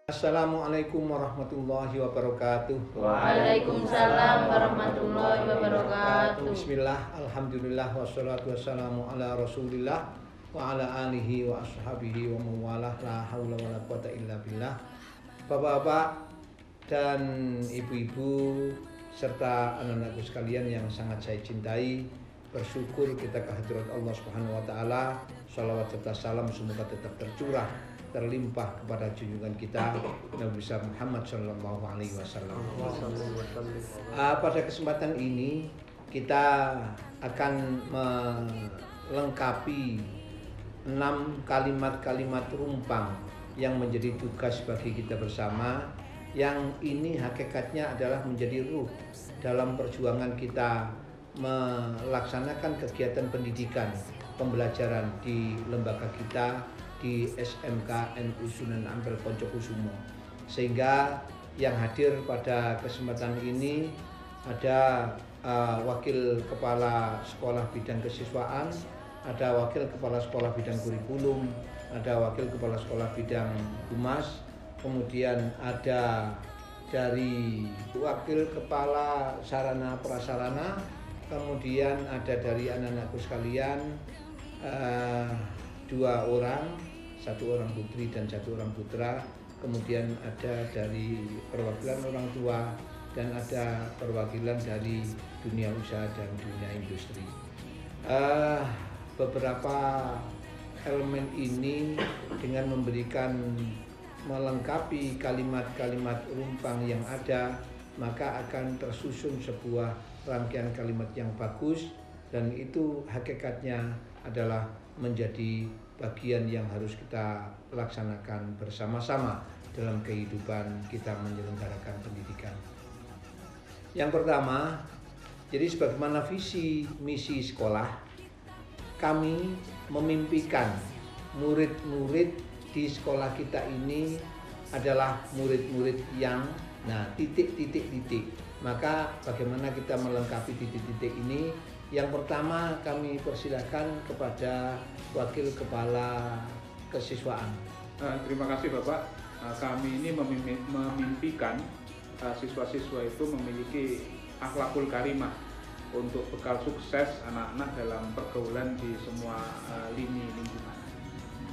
Assalamualaikum warahmatullahi wabarakatuh. Waalaikumsalam warahmatullahi wabarakatuh. Bismillah, alhamdulillah, wassalatu wassalamu ala rasulillah wa ala alihi wa ashabihi wa mawalah, la hawla wa la quwata illa billah. Bapak-bapak dan ibu-ibu serta anak-anakku sekalian yang sangat saya cintai, bersyukur kita kehadirat Allah Subhanahu wa taala. Shalawat serta salam semoga tetap tercurah terlimpah kepada junjungan kita Nabi besar Muhammad Sallallahu Alaihi Wasallam. Pada kesempatan ini kita akan melengkapi 6 kalimat-kalimat rumpang yang menjadi tugas bagi kita bersama. Yang ini hakikatnya adalah menjadi ruh dalam perjuangan kita melaksanakan kegiatan pendidikan, pembelajaran di lembaga kita di SMK NU Sunan Ampel Poncokusumo. Sehingga yang hadir pada kesempatan ini ada wakil kepala sekolah bidang kesiswaan, ada wakil kepala sekolah bidang kurikulum, ada wakil kepala sekolah bidang humas, kemudian ada dari wakil kepala sarana prasarana, kemudian ada dari anak-anakku sekalian 2 orang, 1 orang putri dan 1 orang putra, kemudian ada dari perwakilan orang tua dan ada perwakilan dari dunia usaha dan dunia industri. Beberapa elemen ini dengan melengkapi kalimat-kalimat rumpang yang ada, maka akan tersusun sebuah rangkaian kalimat yang bagus, dan itu hakikatnya adalah menjadi bagian yang harus kita laksanakan bersama-sama dalam kehidupan kita menyelenggarakan pendidikan. Yang pertama, jadi sebagaimana visi misi sekolah, kami memimpikan murid-murid di sekolah kita ini adalah murid-murid yang titik. Maka bagaimana kita melengkapi titik-titik ini? Yang pertama kami persilahkan kepada wakil kepala kesiswaan. Terima kasih Bapak. Kami ini memimpikan siswa-siswa itu memiliki akhlakul karimah untuk bekal sukses anak-anak dalam pergaulan di semua lini lingkungan.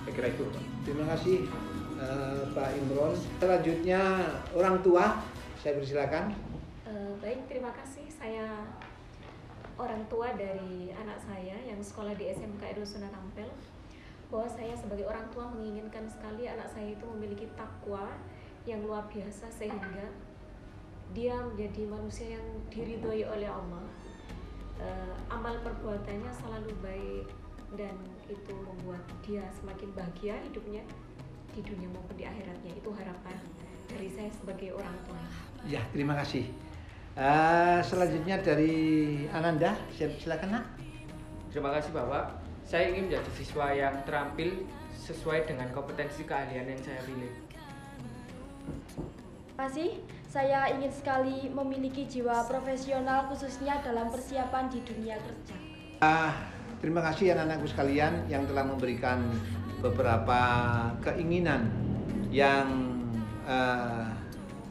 Saya kira itu, Pak. Terima kasih Pak Imron. Selanjutnya orang tua, saya persilakan. Baik, terima kasih. Saya orang tua dari anak saya yang sekolah di SMK NU Sunan Ampel, bahwa saya sebagai orang tua menginginkan sekali anak saya itu memiliki takwa yang luar biasa sehingga dia menjadi manusia yang diridhoi oleh Allah. Amal perbuatannya selalu baik dan itu membuat dia semakin bahagia hidupnya di dunia maupun di akhiratnya. Itu harapan dari saya sebagai orang tua. Ya, terima kasih. Selanjutnya dari Ananda, silakan Nak. Terima kasih Bapak. Saya ingin menjadi siswa yang terampil sesuai dengan kompetensi keahlian yang saya pilih. Terima kasih. Saya ingin sekali memiliki jiwa profesional khususnya dalam persiapan di dunia kerja. Terima kasih anak-anakku sekalian yang telah memberikan beberapa keinginan yang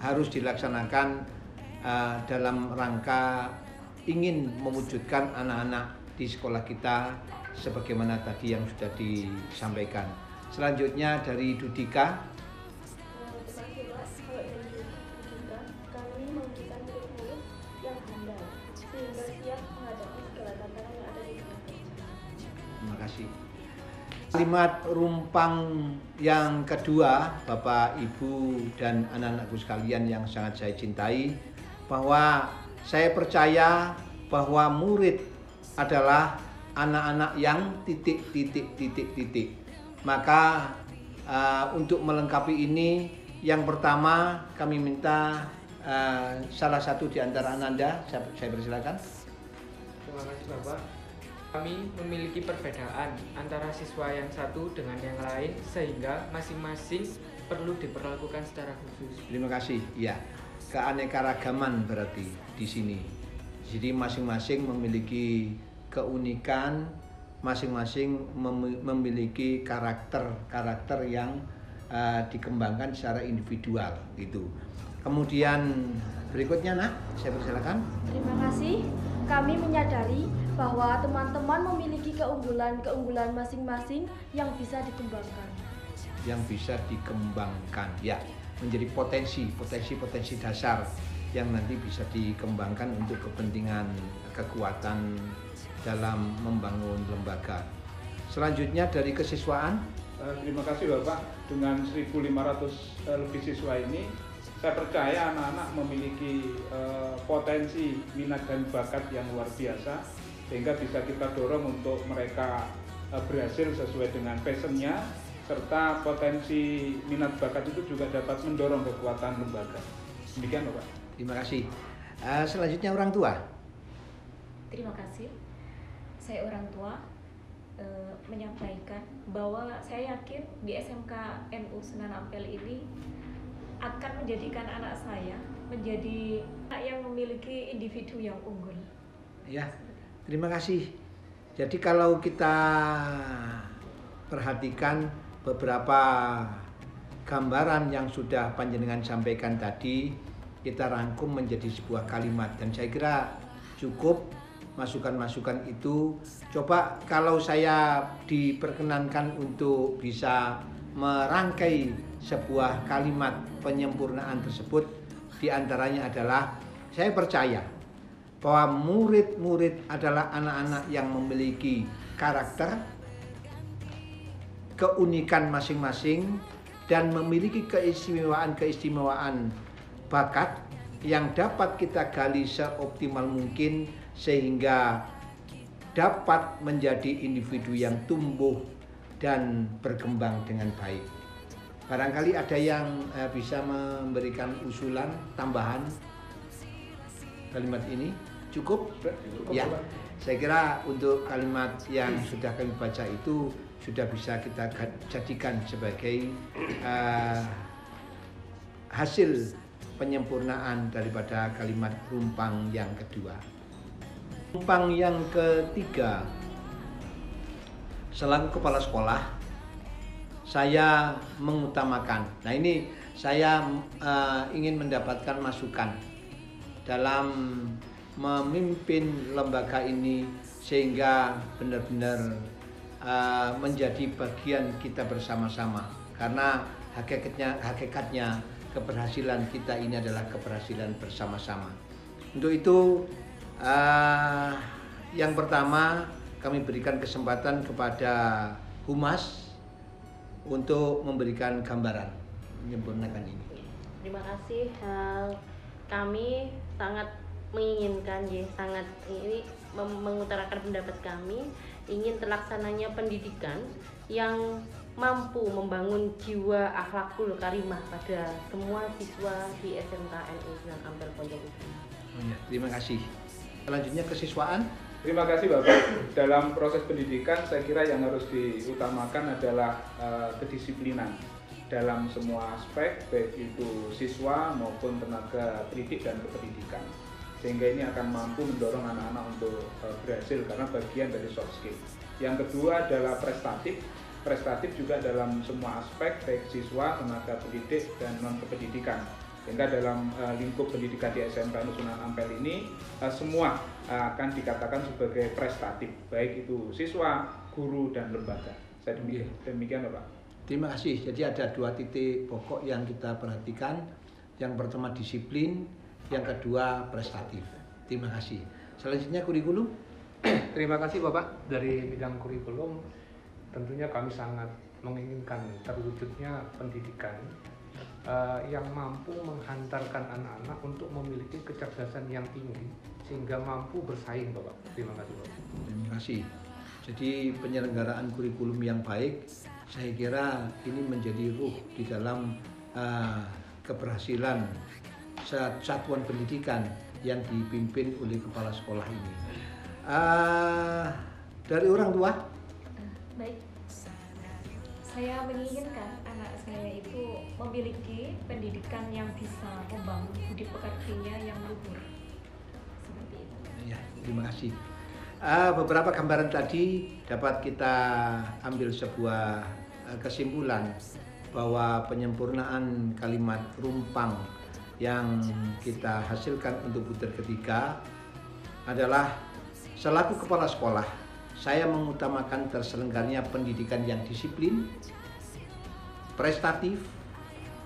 harus dilaksanakan dalam rangka ingin mewujudkan anak-anak di sekolah kita sebagaimana tadi yang sudah disampaikan. Selanjutnya dari Dudika. Terima kasih Mas. Kalau dari Dudika, kami memberikan murid-murid yang handal sehingga siap menghadapi segala tantangan yang ada di dunia kerja. Terima kasih. Kalimat rumpang yang kedua, Bapak, Ibu, dan anak-anakku sekalian yang sangat saya cintai, bahwa saya percaya bahwa murid adalah anak-anak yang titik. Maka untuk melengkapi ini, yang pertama kami minta salah satu di antara Ananda, saya persilakan. Terima kasih Bapak. Kami memiliki perbedaan antara siswa yang satu dengan yang lain sehingga masing-masing perlu diperlakukan secara khusus. Terima kasih. Ya, keanekaragaman berarti di sini. Jadi masing-masing memiliki keunikan, masing-masing memiliki karakter yang dikembangkan secara individual gitu. Kemudian berikutnya saya persilakan. Terima kasih. Kami menyadari bahwa teman-teman memiliki keunggulan-keunggulan masing-masing yang bisa dikembangkan. Yang bisa dikembangkan, ya, menjadi potensi dasar yang nanti bisa dikembangkan untuk kepentingan kekuatan dalam membangun lembaga. Selanjutnya dari kesiswaan. Terima kasih Bapak. Dengan 1.500 lebih siswa ini, saya percaya anak-anak memiliki potensi, minat dan bakat yang luar biasa, sehingga bisa kita dorong untuk mereka berhasil sesuai dengan passionnya, serta potensi minat bakat itu juga dapat mendorong kekuatan lembaga. Demikian Bapak. Terima kasih. Selanjutnya orang tua. Terima kasih. Saya orang tua menyampaikan bahwa saya yakin di SMK NU Sunan Ampel ini akan menjadikan anak saya menjadi anak yang memiliki individu yang unggul. Ya, terima kasih. Jadi kalau kita perhatikan beberapa gambaran yang sudah panjenengan sampaikan tadi, kita rangkum menjadi sebuah kalimat, dan saya kira cukup masukan-masukan itu. Coba kalau saya diperkenankan untuk bisa merangkai sebuah kalimat penyempurnaan tersebut, diantaranya adalah saya percaya bahwa murid-murid adalah anak-anak yang memiliki karakter, keunikan masing-masing, dan memiliki keistimewaan bakat yang dapat kita gali seoptimal mungkin sehingga dapat menjadi individu yang tumbuh dan berkembang dengan baik. Barangkali ada yang bisa memberikan usulan tambahan kalimat ini. Cukup? Ya, saya kira untuk kalimat yang sudah kami baca itu sudah bisa kita jadikan sebagai hasil penyempurnaan daripada kalimat rumpang yang kedua. Rumpang yang ketiga, selaku kepala sekolah, saya mengutamakan. Nah ini saya ingin mendapatkan masukan dalam memimpin lembaga ini sehingga benar-benar menjadi bagian kita bersama-sama. Karena hakikatnya keberhasilan kita ini adalah keberhasilan bersama-sama. Untuk itu yang pertama kami berikan kesempatan kepada Humas untuk memberikan gambaran menyempurnakan ini. Terima kasih. Kami sangat menginginkan, sangat ini mengutarakan pendapat kami, ingin terlaksananya pendidikan yang mampu membangun jiwa akhlakul karimah pada semua siswa di SMK NU Sunan Ampel Pondok Udan. Terima kasih. Selanjutnya kesiswaan. Terima kasih Bapak. Dalam proses pendidikan saya kira yang harus diutamakan adalah kedisiplinan dalam semua aspek, baik itu siswa maupun tenaga pendidik dan kependidikan. Sehingga ini akan mampu mendorong anak-anak untuk berhasil karena bagian dari soft skill. Yang kedua adalah prestatif. Prestatif juga dalam semua aspek, baik siswa, tenaga pendidik dan non kependidikan. Sehingga dalam lingkup pendidikan di SMK NU Sunan Ampel ini semua akan dikatakan sebagai prestatif, baik itu siswa, guru dan lembaga. Saya demikian Bapak. Terima kasih. Jadi ada dua titik pokok yang kita perhatikan. Yang pertama disiplin, yang kedua prestatif. Terima kasih. Selanjutnya kurikulum. Terima kasih Bapak. Dari bidang kurikulum tentunya kami sangat menginginkan terwujudnya pendidikan yang mampu menghantarkan anak-anak untuk memiliki kecerdasan yang tinggi sehingga mampu bersaing Bapak. Terima kasih Bapak. Terima kasih. Jadi penyelenggaraan kurikulum yang baik, saya kira ini menjadi ruh di dalam keberhasilan satuan pendidikan yang dipimpin oleh kepala sekolah ini. Dari orang tua? Baik, saya menginginkan anak saya itu memiliki pendidikan yang bisa membangun budi pekertinya yang luhur. Seperti itu. Ya, terima kasih. Beberapa gambaran tadi dapat kita ambil sebuah kesimpulan bahwa penyempurnaan kalimat rumpang yang kita hasilkan untuk butir ketiga adalah selaku kepala sekolah, saya mengutamakan terselenggaranya pendidikan yang disiplin, prestatif,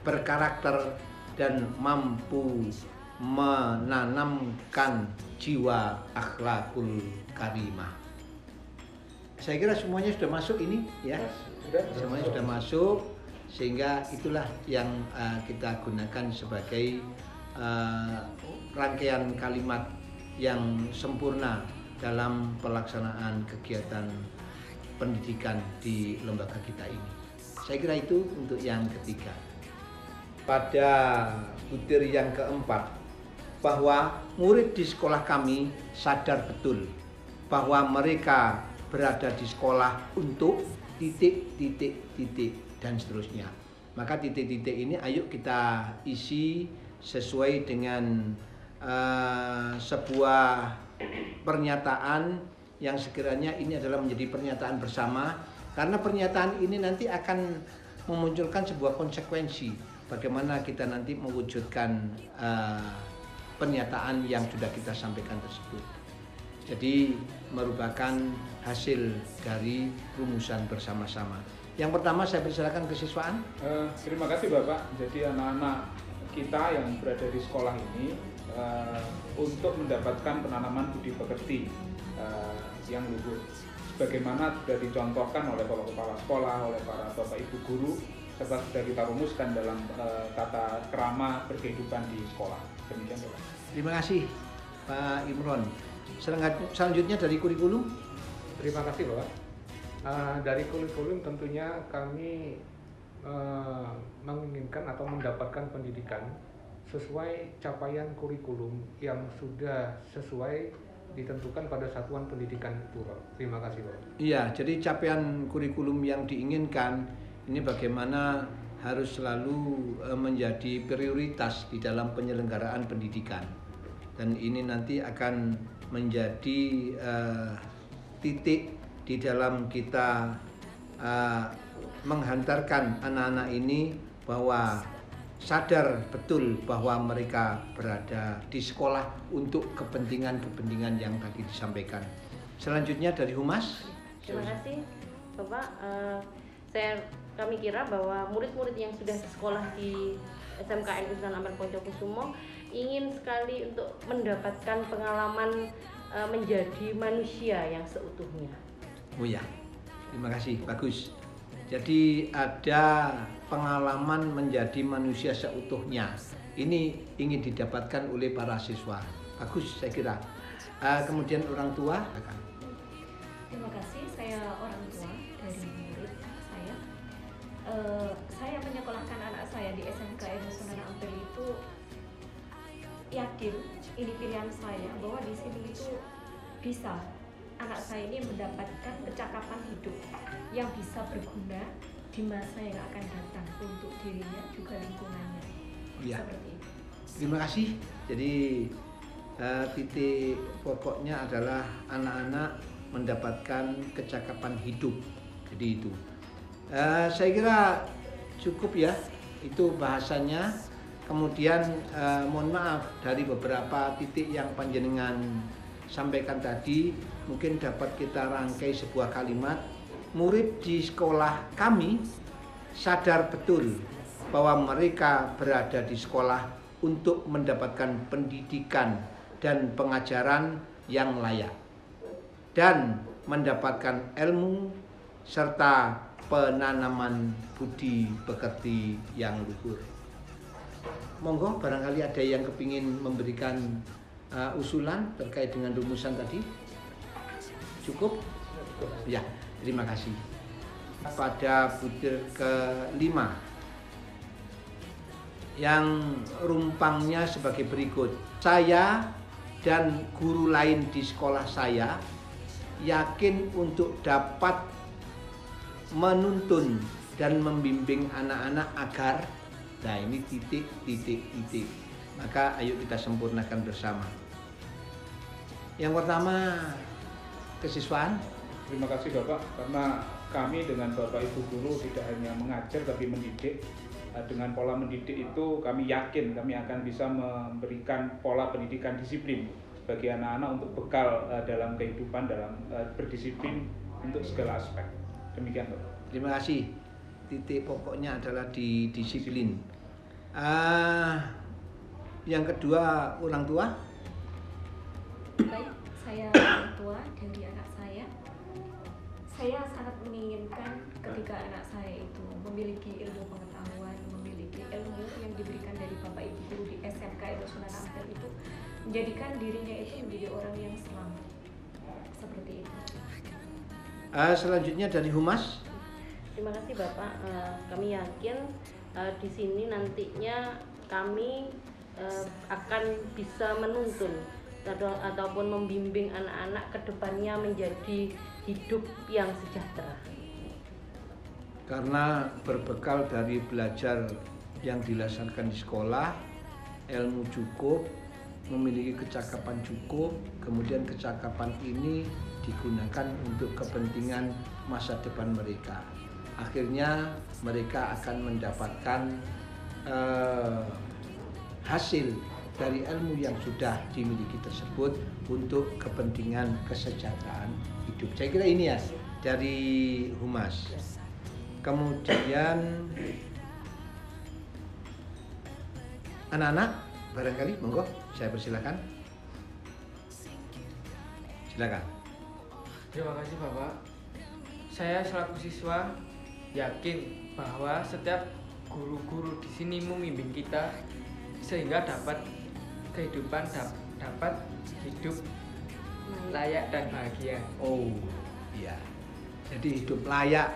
berkarakter, dan mampu menanamkan jiwa akhlakul karimah. Saya kira semuanya sudah masuk ini ya. Semuanya sudah masuk, sehingga itulah yang kita gunakan sebagai rangkaian kalimat yang sempurna dalam pelaksanaan kegiatan pendidikan di lembaga kita ini. Saya kira itu untuk yang ketiga. Pada butir yang keempat, bahwa murid di sekolah kami sadar betul bahwa mereka berada di sekolah untuk titik, dan seterusnya. Maka titik-titik ini ayo kita isi sesuai dengan sebuah pernyataan yang sekiranya ini adalah menjadi pernyataan bersama, karena pernyataan ini nanti akan memunculkan sebuah konsekuensi bagaimana kita nanti mewujudkan pernyataan yang sudah kita sampaikan tersebut. Jadi merupakan hasil dari rumusan bersama-sama. Yang pertama saya persilakan kesiswaan. Terima kasih Bapak. Jadi anak-anak kita yang berada di sekolah ini untuk mendapatkan penanaman budi pekerti yang luhur, sebagaimana sudah dicontohkan oleh Bapak Kepala Sekolah, oleh para Bapak Ibu Guru, serta sudah kita rumuskan dalam tata krama berkehidupan di sekolah. Demikian Bapak. Terima kasih Pak Imron. Selanjutnya dari kurikulum. Terima kasih Bapak. Dari kurikulum tentunya kami menginginkan atau mendapatkan pendidikan sesuai capaian kurikulum yang sudah sesuai ditentukan pada satuan pendidikan itu. Terima kasih Bapak. Iya, jadi capaian kurikulum yang diinginkan ini bagaimana harus selalu menjadi prioritas di dalam penyelenggaraan pendidikan, dan ini nanti akan menjadi titik di dalam kita menghantarkan anak-anak ini bahwa sadar betul bahwa mereka berada di sekolah untuk kepentingan-kepentingan yang tadi disampaikan. Selanjutnya dari Humas. Terima kasih Bapak. Kami kira bahwa murid-murid yang sudah sekolah di SMKN Sunan Ampel Poncokusumo ingin sekali untuk mendapatkan pengalaman menjadi manusia yang seutuhnya. Oh ya, terima kasih, bagus. Jadi ada pengalaman menjadi manusia seutuhnya. Ini ingin didapatkan oleh para siswa. Bagus, saya kira. Kemudian orang tua. Terima kasih, saya orang tua dari murid saya. Saya menyekolahkan anak saya di SMKN Sunan Ampel itu yakin ini pilihan saya bahwa di sini itu bisa anak saya ini mendapatkan kecakapan hidup yang bisa berguna di masa yang akan datang untuk dirinya juga lingkungannya. Ya. Seperti itu. Terima kasih. Jadi titik pokoknya adalah anak-anak mendapatkan kecakapan hidup. Jadi itu. Saya kira cukup ya. Itu bahasanya. Kemudian mohon maaf dari beberapa titik yang panjenengan sampaikan tadi, mungkin dapat kita rangkai sebuah kalimat. Murid di sekolah kami sadar betul bahwa mereka berada di sekolah untuk mendapatkan pendidikan dan pengajaran yang layak dan mendapatkan ilmu serta penanaman budi pekerti yang luhur. Monggo, barangkali ada yang kepingin memberikan usulan terkait dengan rumusan tadi. Cukup? Ya, terima kasih. Pada butir ke-5 yang rumpangnya sebagai berikut. Saya dan guru lain di sekolah saya yakin untuk dapat menuntun dan membimbing anak-anak agar, nah ini titik. Maka ayo kita sempurnakan bersama. Yang pertama, kesiswaan. Terima kasih Bapak, karena kami dengan Bapak Ibu guru tidak hanya mengajar tapi mendidik. Dengan pola mendidik itu kami yakin kami akan bisa memberikan pola pendidikan disiplin bagi anak-anak untuk bekal dalam kehidupan, dalam berdisiplin untuk segala aspek. Demikian Bapak. Terima kasih. Titik pokoknya adalah di disiplin. Yang kedua, orang tua. Baik, saya orang tua dari anak saya. Saya sangat menginginkan ketika anak saya itu memiliki ilmu pengetahuan, memiliki ilmu yang diberikan dari Bapak Ibu guru di SMK Sunan Ampel itu menjadikan dirinya itu menjadi orang yang selamat. Seperti itu. Selanjutnya dari Humas. Terima kasih Bapak. Kami yakin di sini nantinya kami akan bisa menuntun ataupun membimbing anak-anak ke depannya menjadi hidup yang sejahtera. Karena berbekal dari belajar yang dilaksanakan di sekolah, ilmu cukup, memiliki kecakapan cukup, kemudian kecakapan ini digunakan untuk kepentingan masa depan mereka. Akhirnya mereka akan mendapatkan hasil dari ilmu yang sudah dimiliki tersebut untuk kepentingan kesejahteraan hidup. Saya kira ini ya dari Humas. Kemudian anak-anak barangkali monggo saya persilakan. Silakan. Terima kasih Bapak. Saya selaku siswa yakin bahwa setiap guru-guru di sini membimbing kita sehingga dapat kehidupan dapat hidup layak dan bahagia. Oh iya, jadi hidup layak,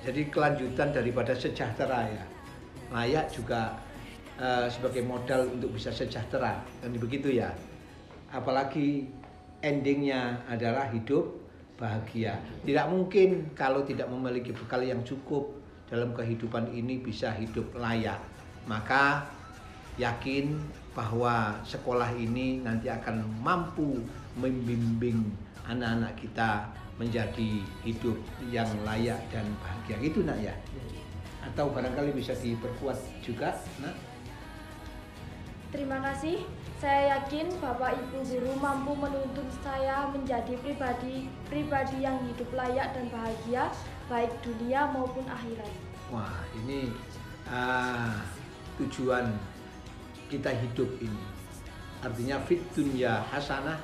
jadi kelanjutan daripada sejahtera ya. Layak juga sebagai modal untuk bisa sejahtera, dan begitu ya. Apalagi endingnya adalah hidup bahagia. Tidak mungkin kalau tidak memiliki bekal yang cukup dalam kehidupan ini bisa hidup layak. Maka yakin bahwa sekolah ini nanti akan mampu membimbing anak-anak kita menjadi hidup yang layak dan bahagia. Itu nak ya? Atau barangkali bisa diperkuat juga, nak? Terima kasih. Saya yakin Bapak Ibu guru mampu menuntun saya menjadi pribadi yang hidup layak dan bahagia baik dunia maupun akhirat. Wah, ini tujuan kita hidup ini. Artinya fit dunya hasanah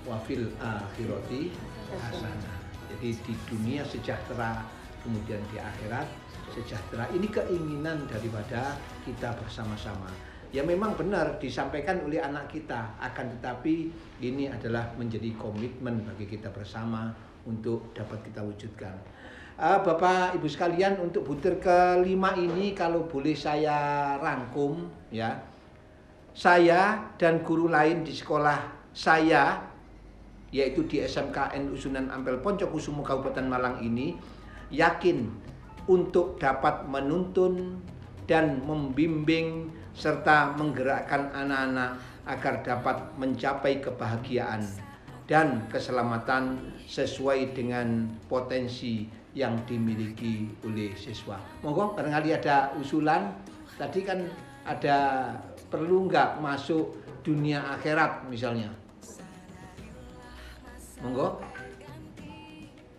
wa fil akhirati hasanah. Jadi di dunia sejahtera, kemudian di akhirat sejahtera. Ini keinginan daripada kita bersama-sama. Ya memang benar disampaikan oleh anak kita, akan tetapi ini adalah menjadi komitmen bagi kita bersama untuk dapat kita wujudkan. Bapak Ibu sekalian, untuk butir kelima ini kalau boleh saya rangkum ya. Saya dan guru lain di sekolah saya, yaitu di SMK NU Sunan Ampel Poncokusumo Kabupaten Malang ini, yakin untuk dapat menuntun dan membimbing serta menggerakkan anak-anak agar dapat mencapai kebahagiaan dan keselamatan sesuai dengan potensi yang dimiliki oleh siswa. Monggo barangkali ada usulan. Tadi kan ada perlu nggak masuk dunia akhirat misalnya. Monggo.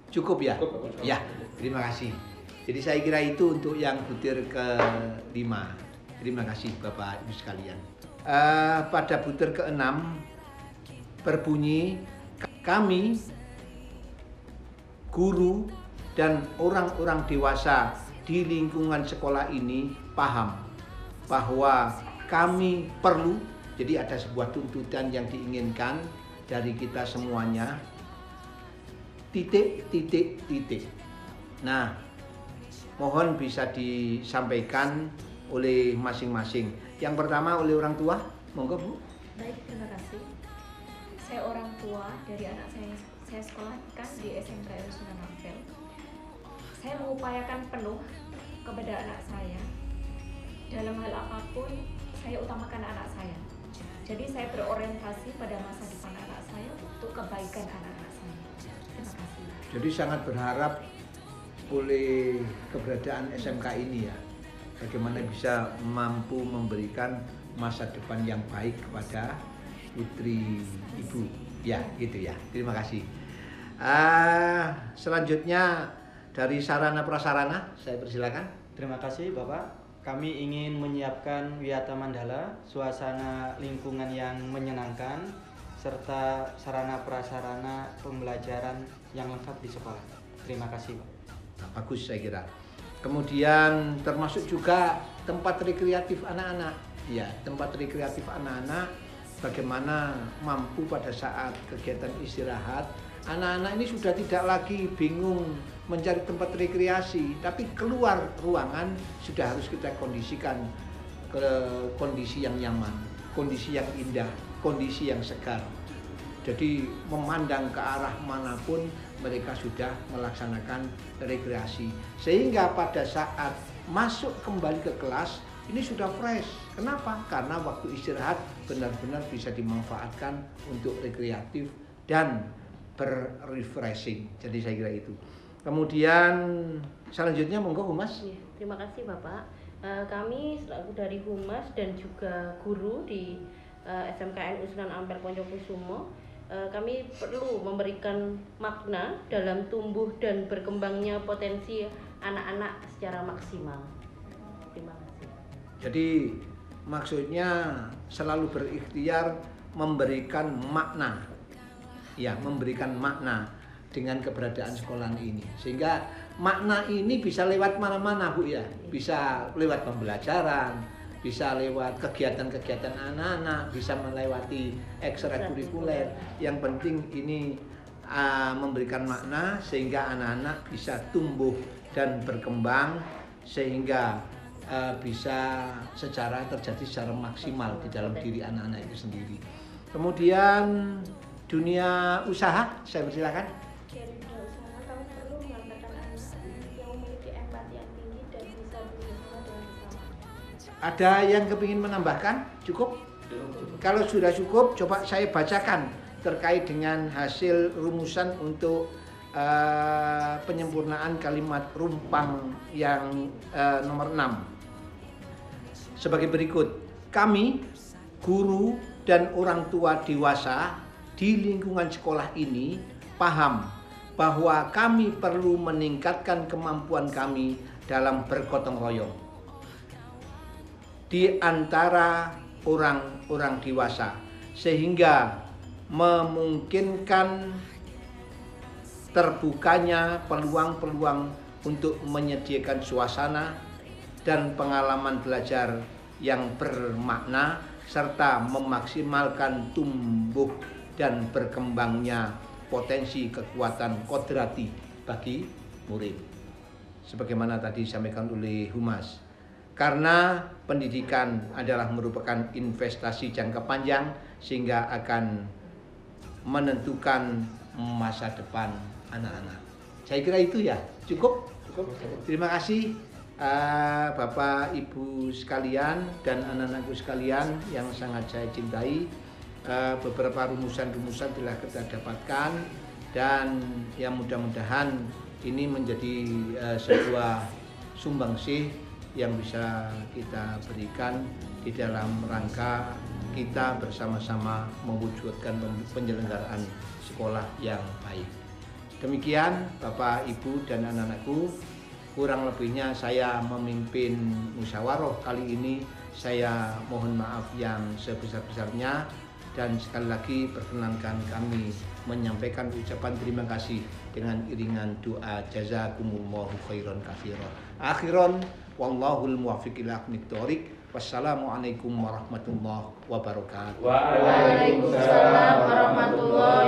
Cukup ya? Cukup. Ya, terima kasih. Jadi saya kira itu untuk yang butir ke-5. Terima kasih Bapak Ibu sekalian. Pada butir ke-6 berbunyi, kami guru dan orang-orang dewasa di lingkungan sekolah ini paham bahwa kami perlu, jadi ada sebuah tuntutan yang diinginkan dari kita semuanya, titik. Nah, mohon bisa disampaikan oleh masing-masing. Yang pertama oleh orang tua, monggo Bu. Baik, terima kasih. Saya orang tua dari anak saya sekolahkan di SMK Sunan Ampel. Saya mengupayakan penuh kepada anak saya. Dalam hal apapun, saya utamakan anak saya. Jadi saya berorientasi pada masa depan anak saya untuk kebaikan anak-anak saya. Terima kasih. Jadi sangat berharap oleh keberadaan SMK ini ya, bagaimana bisa mampu memberikan masa depan yang baik kepada putri ibu. Ya, gitu ya. Terima kasih. Selanjutnya dari sarana prasarana, saya persilakan. Terima kasih Bapak. Kami ingin menyiapkan Wiyata Mandala, suasana lingkungan yang menyenangkan, serta sarana prasarana pembelajaran yang lengkap di sekolah. Terima kasih Pak. Nah, bagus saya kira. Kemudian termasuk juga tempat rekreatif anak-anak. Ya, tempat rekreatif anak-anak bagaimana mampu pada saat kegiatan istirahat. Anak-anak ini sudah tidak lagi bingung mencari tempat rekreasi, tapi keluar ruangan sudah harus kita kondisikan ke kondisi yang nyaman, kondisi yang indah, kondisi yang segar. Jadi memandang ke arah manapun mereka sudah melaksanakan rekreasi, sehingga pada saat masuk kembali ke kelas ini sudah fresh. Kenapa? Karena waktu istirahat benar-benar bisa dimanfaatkan untuk rekreatif dan berrefreshing. Jadi saya kira itu. Kemudian selanjutnya monggo Humas. Ya, terima kasih Bapak. Kami selaku dari Humas dan juga guru di SMKN Sunan Ampel Poncokusumo, kami perlu memberikan makna dalam tumbuh dan berkembangnya potensi anak-anak secara maksimal. Terima kasih. Jadi maksudnya selalu berikhtiar memberikan makna. Ya, memberikan makna dengan keberadaan sekolah ini, sehingga makna ini bisa lewat mana-mana Bu ya, bisa lewat pembelajaran, bisa lewat kegiatan-kegiatan anak-anak, bisa melewati ekstrakurikuler. Yang penting ini memberikan makna sehingga anak-anak bisa tumbuh dan berkembang, sehingga bisa terjadi secara maksimal di dalam diri anak-anak itu sendiri. Kemudian dunia usaha, saya persilakan. Dari dunia usaha kami perlu mengantarkan anak yang memiliki empati yang tinggi dan bisa bekerjasama dengan sesama. Ada yang kepingin menambahkan? Cukup? Kalau sudah cukup, coba saya bacakan terkait dengan hasil rumusan untuk penyempurnaan kalimat rumpang yang nomor 6. Sebagai berikut, kami, guru dan orang tua dewasa di lingkungan sekolah ini paham bahwa kami perlu meningkatkan kemampuan kami dalam bergotong royong di antara orang-orang dewasa, sehingga memungkinkan terbukanya peluang-peluang untuk menyediakan suasana dan pengalaman belajar yang bermakna serta memaksimalkan tumbuh dan berkembangnya potensi kekuatan kodrati bagi murid. Sebagaimana tadi disampaikan oleh Humas, karena pendidikan adalah merupakan investasi jangka panjang sehingga akan menentukan masa depan anak-anak. Saya kira itu ya, cukup. Terima kasih Bapak Ibu sekalian dan anak-anakku sekalian yang sangat saya cintai. Beberapa rumusan-rumusan telah kita dapatkan dan yang mudah-mudahan ini menjadi sebuah sumbangsih yang bisa kita berikan di dalam rangka kita bersama-sama mewujudkan penyelenggaraan sekolah yang baik. Demikian Bapak, Ibu dan anak-anakku, kurang lebihnya saya memimpin musyawarah kali ini. Saya mohon maaf yang sebesar-besarnya. Dan sekali lagi perkenankan kami menyampaikan ucapan terima kasih dengan iringan doa jazakumullahu khairan katsiran. Akhiran wallahul muwaffiq ila aqwamit thoriq. Wassalamualaikum warahmatullahi wabarakatuh. Waalaikumsalam warahmatullahi